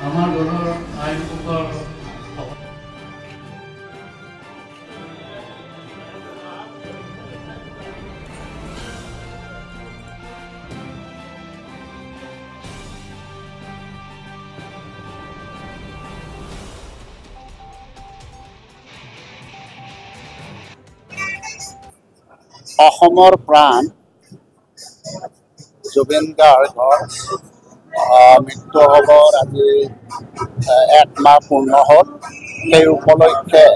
আমাৰ দলৰ আইনসকল অসমৰ প্ৰাণ জুবিন গাৰ্গৰ মৃত্যু খবৰ আজি 1 মাহ পূৰ্ণ হ'ল। সেই উপলক্ষে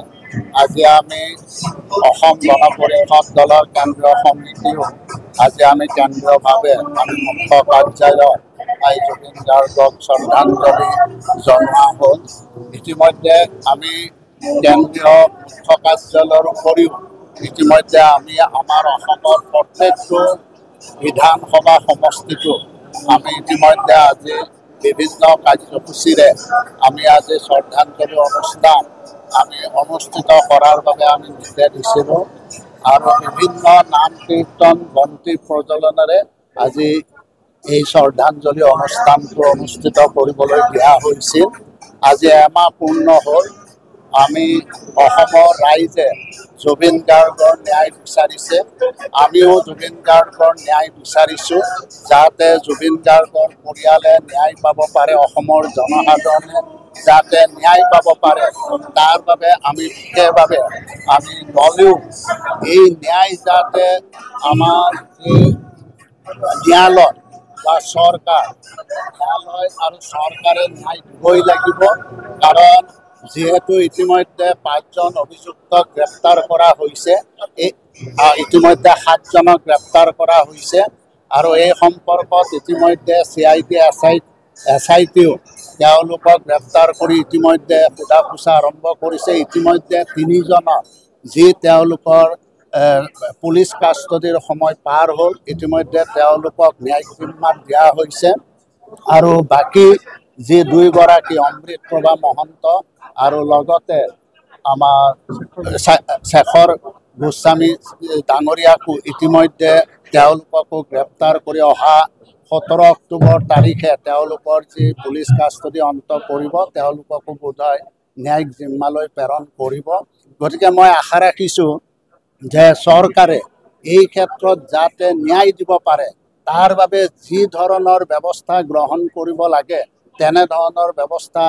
আজি আমি অসম গণ পৰিষদ দলৰ কেন্দ্ৰীয় সমিতিও আজি আমি কেন্দ্ৰীয়ভাৱে আমি মুখ্য কাৰ্যালয়ত জুবিন গাৰ্গক শ্ৰদ্ধাঞ্জলি জনোৱা হ'ল। ইতিমধ্যে আমি কেন্দ্ৰীয় মুখ্য কাৰ্যালয়ৰ উপৰিও ইতিমধ্যে আমি আমাৰ অসমৰ প্ৰত্যেকটো বিধানসভা সমষ্টিটো আমি ইতিমধ্যে আজি বিভিন্ন কাৰ্যসূচীৰে আমি আজি শ্ৰদ্ধাঞ্জলি অনুষ্ঠান আমি অনুষ্ঠিত কৰাৰ বাবে আমি নিৰ্দেশ দিছিলোঁ আৰু বিভিন্ন নাম কীৰ্তন বন্তি প্ৰজ্বলনেৰে আজি এই শ্ৰদ্ধাঞ্জলি অনুষ্ঠানটো অনুষ্ঠিত কৰিবলৈ দিয়া হৈছিল। আজি এমাহ পূৰ্ণ হ'ল। আমি অসমৰ ৰাইজে জুবিন গাৰ্গৰ ন্যায় বিচাৰিছে, আমিও জুবিন গাৰ্গৰ ন্যায় বিচাৰিছোঁ যাতে জুবিন গাৰ্গৰ পৰিয়ালে ন্যায় পাব পাৰে, অসমৰ জনসাধাৰণে যাতে ন্যায় পাব পাৰে তাৰ বাবে আমি বিশেষভাৱে আমি দলেও এই ন্যায় যাতে আমাৰ ন্যায়ালয় বা ন্যায়ালয় আৰু চৰকাৰে ন্যায় দিবই লাগিব। কাৰণ যিহেতু ইতিমধ্যে 5জন অভিযুক্তক গ্ৰেপ্তাৰ কৰা হৈছে, ইতিমধ্যে 7জনক গ্ৰেপ্তাৰ কৰা হৈছে আৰু এই সম্পৰ্কত ইতিমধ্যে CID SITও তেওঁলোকক গ্ৰেপ্তাৰ কৰি ইতিমধ্যে সোধা পোছা আৰম্ভ কৰিছে। ইতিমধ্যে 3জনক যি তেওঁলোকৰ পুলিচ কাষ্টডিৰ সময় পাৰ হ'ল, ইতিমধ্যে তেওঁলোকক ন্যায়িক জিম্মাত দিয়া হৈছে আৰু বাকী যি 2গৰাকী অমৃত প্ৰভা মহন্ত আৰু লগতে আমাৰ শেখৰ গোস্বামী ডাঙৰীয়াকো ইতিমধ্যে তেওঁলোককো গ্ৰেপ্তাৰ কৰি অহা 17 অক্টোবৰ তাৰিখে তেওঁলোকৰ যি পুলিচ কাষ্টডি অন্ত পৰিব, তেওঁলোককো বোধহয় ন্যায়িক জিম্মালৈ প্ৰেৰণ কৰিব। গতিকে মই আশা ৰাখিছোঁ যে চৰকাৰে এই ক্ষেত্ৰত যাতে ন্যায় দিব পাৰে তাৰ বাবে যি ধৰণৰ ব্যৱস্থা গ্ৰহণ কৰিব লাগে তেনেধৰণৰ ব্যৱস্থা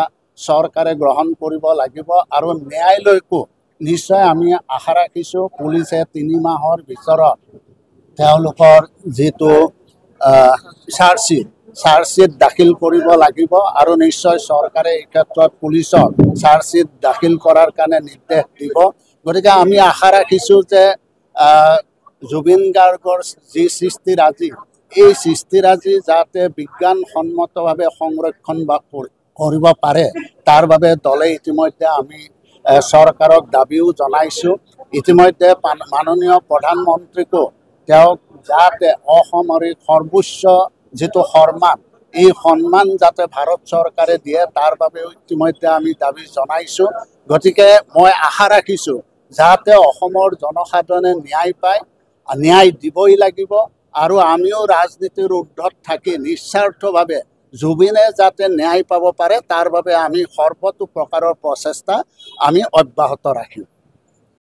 চৰকাৰে গ্ৰহণ কৰিব লাগিব আৰু ন্যায়ালয়কো নিশ্চয় আমি আশা ৰাখিছোঁ পুলিচে 3 মাহৰ ভিতৰত তেওঁলোকৰ যিটো চাৰ্জশ্বিট দাখিল কৰিব লাগিব আৰু নিশ্চয় চৰকাৰে এই ক্ষেত্ৰত পুলিচক চাৰ্জশ্বিট দাখিল কৰাৰ কাৰণে নিৰ্দেশ দিব। গতিকে আমি আশা ৰাখিছোঁ যে জুবিন গাৰ্গৰ যি সৃষ্টিৰাজি, এই সৃষ্টিৰাজি যাতে বিজ্ঞানসন্মতভাৱে সংৰক্ষণ কৰিব পাৰে তাৰ বাবে দলে ইতিমধ্যে আমি চৰকাৰক দাবীও জনাইছোঁ। ইতিমধ্যে মাননীয় প্ৰধানমন্ত্ৰীকো তেওঁক যাতে অসামৰিক সৰ্বোচ্চ যিটো সন্মান, এই সন্মান যাতে ভাৰত চৰকাৰে দিয়ে তাৰ বাবেও ইতিমধ্যে আমি দাবী জনাইছোঁ। গতিকে মই আশা ৰাখিছোঁ যাতে অসমৰ জনসাধাৰণে ন্যায় পায়, ন্যায় দিবই লাগিব আৰু আমিও ৰাজনীতিৰ ঊৰ্ধত থাকি নিস্বাৰ্থভাৱে জুবিনে যাতে ন্যায় পাব পাৰে তাৰ বাবে আমি সৰ্বতো প্ৰকাৰৰ প্ৰচেষ্টা আমি অব্যাহত ৰাখিম।